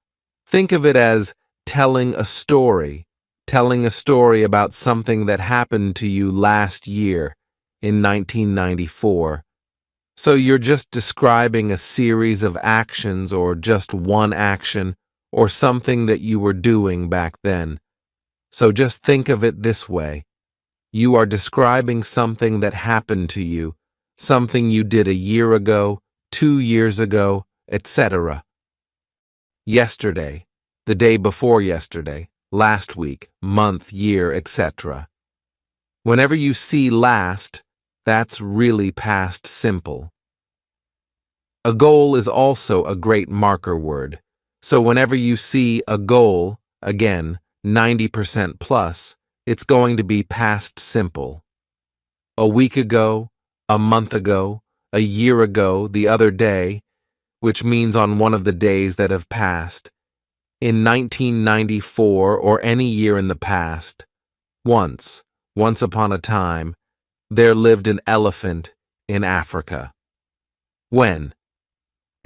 A: think of it as telling a story about something that happened to you last year in 1994. So you're just describing a series of actions or just one action or something that you were doing back then. So just think of it this way. You are describing something that happened to you, something you did a year ago, 2 years ago, etc. Yesterday, the day before yesterday, last week, month, year, etc. Whenever you see last, that's really past simple. A goal is also a great marker word, so whenever you see a goal, again, 90% plus, it's going to be past simple. A week ago, a month ago, a year ago, the other day, which means on one of the days that have passed. In 1994 or any year in the past, once upon a time, there lived an elephant in Africa. When?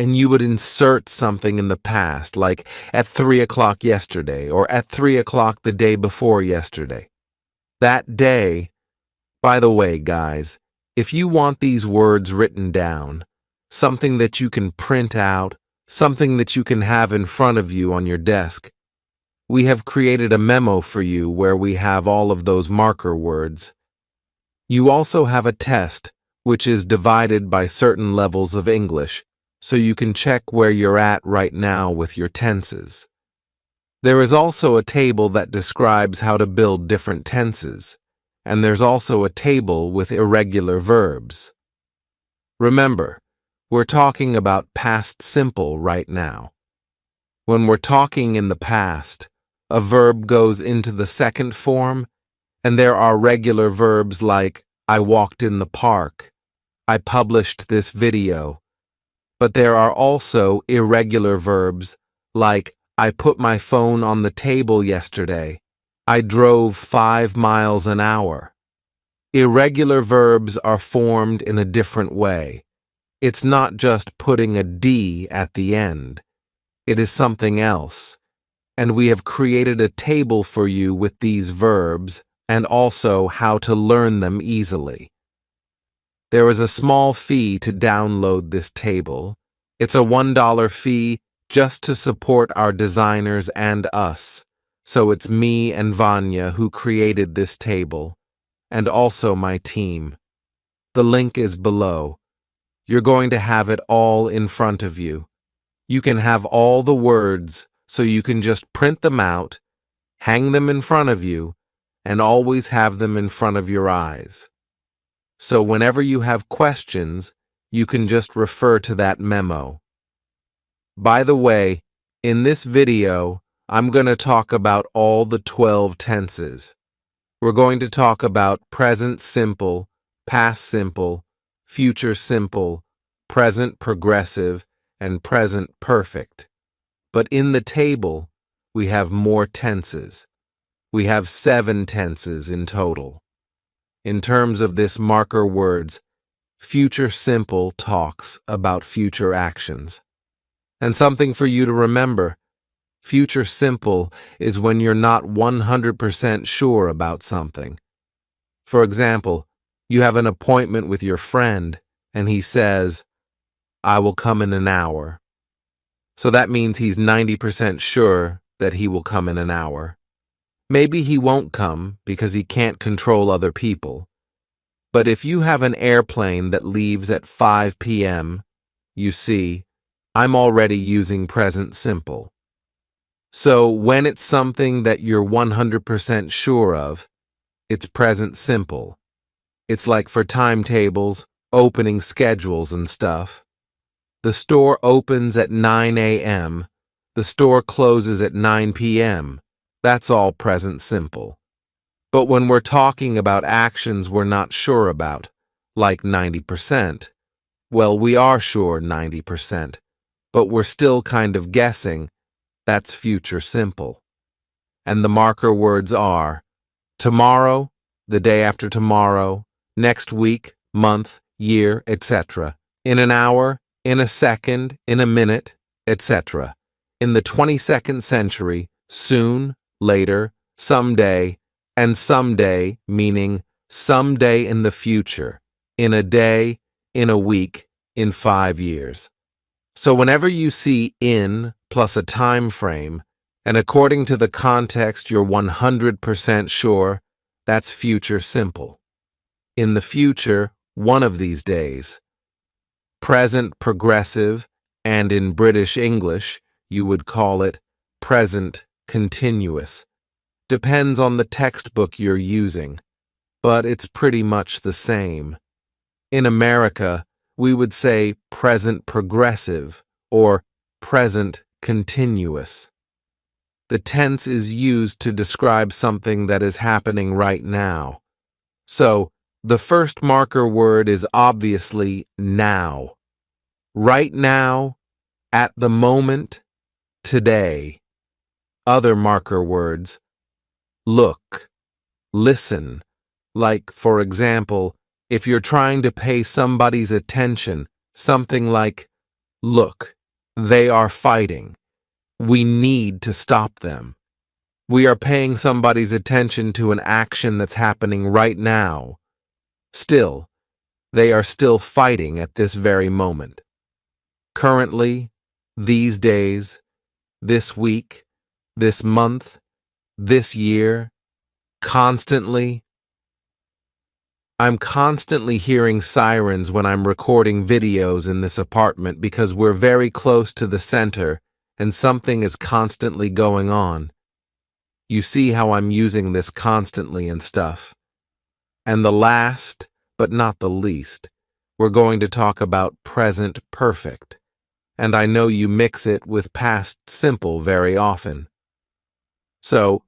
A: And you would insert something in the past, like at 3 o'clock yesterday or at 3 o'clock the day before yesterday. That day, by the way, guys, if you want these words written down, something that you can print out, something that you can have in front of you on your desk, we have created a memo for you where we have all of those marker words. You also have a test, which is divided by certain levels of English, so you can check where you're at right now with your tenses. There is also a table that describes how to build different tenses, and there's also a table with irregular verbs. Remember, we're talking about past simple right now. When we're talking in the past, a verb goes into the second form, and there are regular verbs like I walked in the park, I published this video. But there are also irregular verbs like I put my phone on the table yesterday. I drove 5 miles an hour. Irregular verbs are formed in a different way. It's not just putting a D at the end. It is something else. And we have created a table for you with these verbs and also how to learn them easily. There is a small fee to download this table. It's a $1 fee just to support our designers and us. So it's me and Vanya who created this table, and also my team. The link is below. You're going to have it all in front of you. You can have all the words, so you can just print them out, hang them in front of you, and always have them in front of your eyes. So whenever you have questions, you can just refer to that memo. By the way, in this video, I'm going to talk about all the 12 tenses. We're going to talk about present simple, past simple, future simple, present progressive, and present perfect. But in the table, we have more tenses. We have 7 tenses in total. In terms of this marker words, future simple talks about future actions. And something for you to remember, Future simple is when you're not 100% sure about something. For example, you have an appointment with your friend, and he says, "I will come in an hour." So that means he's 90% sure that he will come in an hour. Maybe he won't come because he can't control other people. But if you have an airplane that leaves at 5 p.m., you see, I'm already using present simple. So when it's something that you're 100% sure of, it's present simple. It's like for timetables, opening schedules and stuff. The store opens at 9 a.m. The store closes at 9 p.m. That's all present simple. But when we're talking about actions we're not sure about, like 90%, well, we are sure 90%, but we're still kind of guessing. That's future simple. And the marker words are tomorrow, the day after tomorrow, next week, month, year, etc. In an hour, in a second, in a minute, etc. In the 22nd century, soon, later, someday, and someday meaning someday in the future, in a day, in a week, in 5 years. So whenever you see in plus a time frame, and according to the context you're 100% sure, that's future simple. In the future, one of these days. Present progressive, and in British English, you would call it present continuous. Depends on the textbook you're using, but it's pretty much the same. In America, we would say present progressive or present continuous. The tense is used to describe something that is happening right now. So, the first marker word is obviously now. Right now, at the moment, today. Other marker words: look, listen. Like, for example, if you're trying to pay somebody's attention, something like, look, they are fighting. We need to stop them. We are paying somebody's attention to an action that's happening right now. Still, they are still fighting at this very moment. Currently, these days, this week, this month, this year, constantly. I'm constantly hearing sirens when I'm recording videos in this apartment because we're very close to the center and something is constantly going on. You see how I'm using this constantly and stuff. And the last, but not the least, we're going to talk about present perfect. And I know you mix it with past simple very often. So,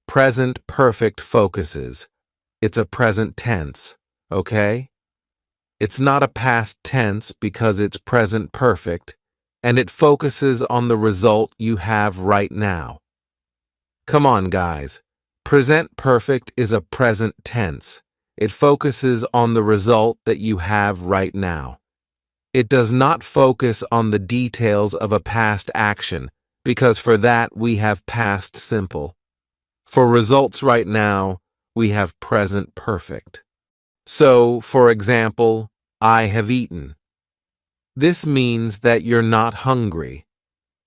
A: present perfect focuses. It's a present tense, okay? It's not a past tense because it's present perfect, and it focuses on the result you have right now. Come on, guys. Present perfect is a present tense. It focuses on the result that you have right now. It does not focus on the details of a past action, because for that we have past simple. For results right now, we have present perfect. So, for example, I have eaten. This means that you're not hungry.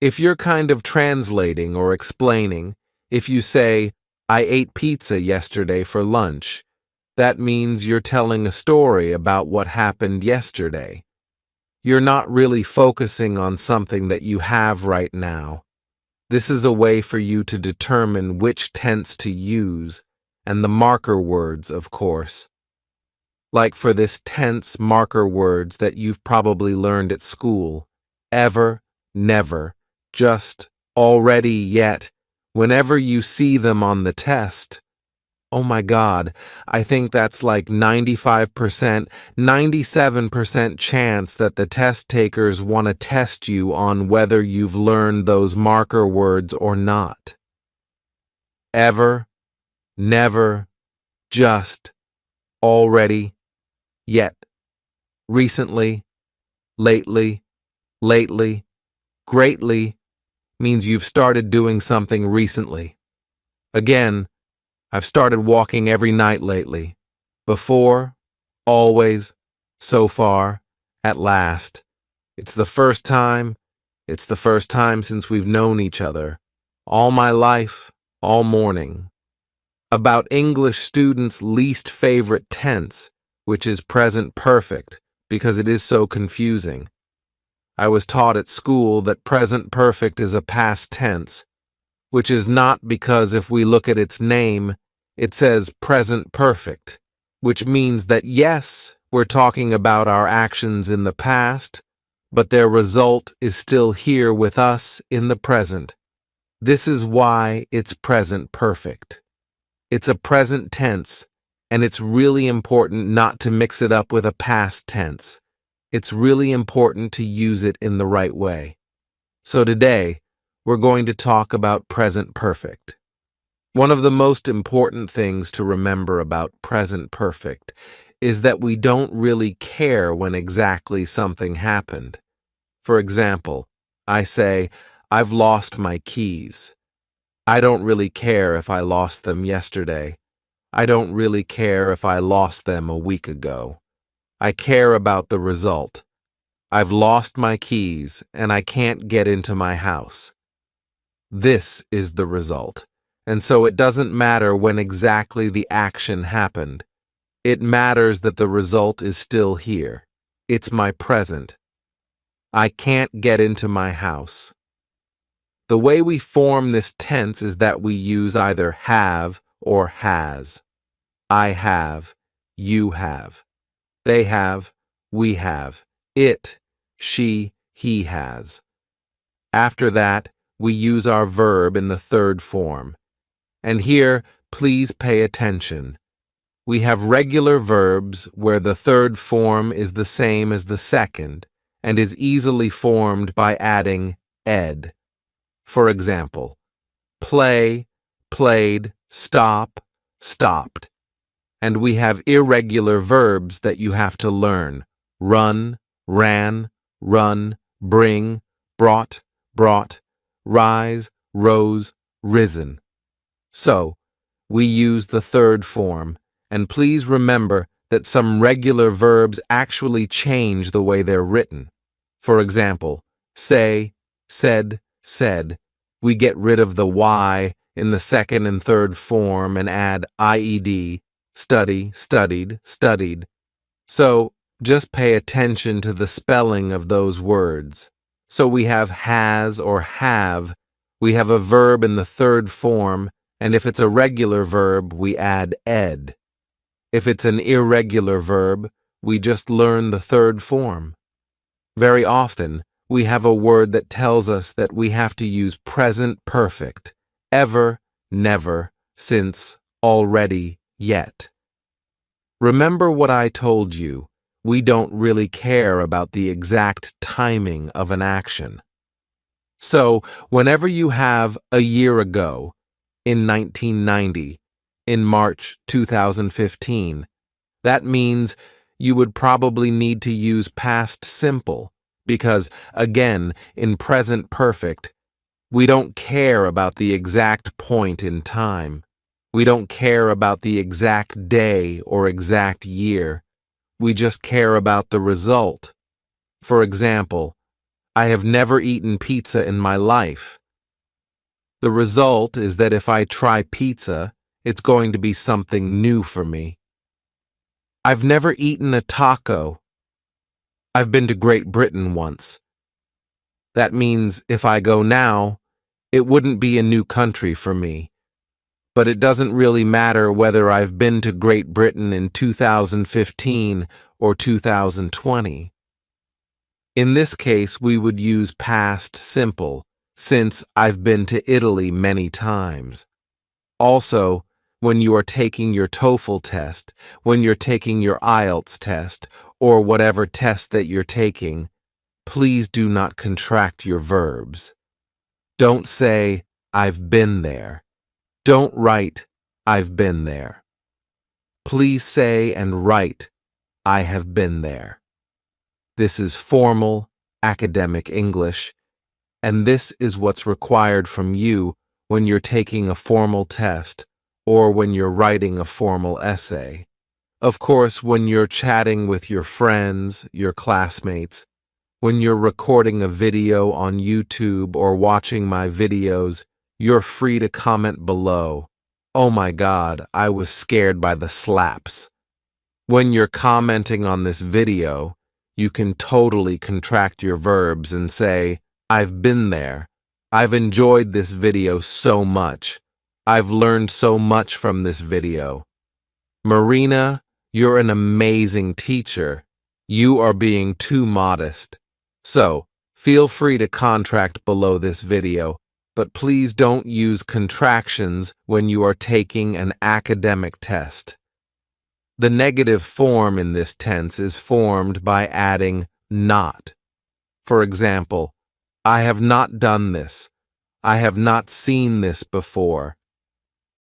A: If you're kind of translating or explaining, if you say, I ate pizza yesterday for lunch, that means you're telling a story about what happened yesterday. You're not really focusing on something that you have right now. This is a way for you to determine which tense to use, and the marker words, of course. Like for this tense marker words that you've probably learned at school. Ever, never, just, already, yet. Whenever you see them on the test. Oh my God, I think that's like 95%, 97% chance that the test takers want to test you on whether you've learned those marker words or not. Ever, never, just, already, yet, recently, lately, greatly, means you've started doing something recently. Again, I've started walking every night lately. Before, always, so far, at last. It's the first time since we've known each other. All my life, all morning. About English students' least favorite tense, which is present perfect, because it is so confusing. I was taught at school that present perfect is a past tense, which is not because if we look at its name, it says present perfect, which means that yes, we're talking about our actions in the past, but their result is still here with us in the present. This is why it's present perfect. It's a present tense, and it's really important not to mix it up with a past tense. It's really important to use it in the right way. So today, we're going to talk about present perfect. One of the most important things to remember about present perfect is that we don't really care when exactly something happened. For example, I say, I've lost my keys. I don't really care if I lost them yesterday. I don't really care if I lost them a week ago. I care about the result. I've lost my keys and I can't get into my house. This is the result. And so it doesn't matter when exactly the action happened. It matters that the result is still here. It's my present. I can't get into my house. The way we form this tense is that we use either have or has. I have, you have. They have, we have. It, she, he has. After that, we use our verb in the third form. And here, please pay attention. We have regular verbs where the third form is the same as the second and is easily formed by adding ed. For example, play, played, stop, stopped. And we have irregular verbs that you have to learn. Run, ran, run, bring, brought, brought, rise, rose, risen. So, we use the third form, and please remember that some regular verbs actually change the way they're written. For example, say, said, said. We get rid of the y in the second and third form and add ied, study, studied, studied. So, just pay attention to the spelling of those words. So we have has or have. We have a verb in the third form, and if it's a regular verb, we add ed. If it's an irregular verb, we just learn the third form. Very often, we have a word that tells us that we have to use present perfect, ever, never, since, already, yet. Remember what I told you. We don't really care about the exact timing of an action. So, whenever you have a year ago, in 1990, in March 2015, that means you would probably need to use past simple because, again, in present perfect, we don't care about the exact point in time. We don't care about the exact day or exact year. We just care about the result. For example, I have never eaten pizza in my life. The result is that if I try pizza, it's going to be something new for me. I've never eaten a taco. I've been to Great Britain once. That means if I go now, it wouldn't be a new country for me. But it doesn't really matter whether I've been to Great Britain in 2015 or 2020. In this case, we would use past simple, since I've been to Italy many times. Also, when you are taking your TOEFL test, when you're taking your IELTS test, or whatever test that you're taking, please do not contract your verbs. Don't say, I've been there. Don't write, I've been there. Please say and write, I have been there. This is formal, academic English, And this is what's required from you when you're taking a formal test or when you're writing a formal essay. Of course, when you're chatting with your friends, your classmates, when you're recording a video on YouTube or watching my videos, you're free to comment below. Oh my God, I was scared by the slaps. When you're commenting on this video, you can totally contract your verbs and say, I've been there. I've enjoyed this video so much. I've learned so much from this video. Marina, you're an amazing teacher. You are being too modest. So, feel free to contract below this video, but please don't use contractions when you are taking an academic test. The negative form in this tense is formed by adding not. For example, I have not done this. I have not seen this before.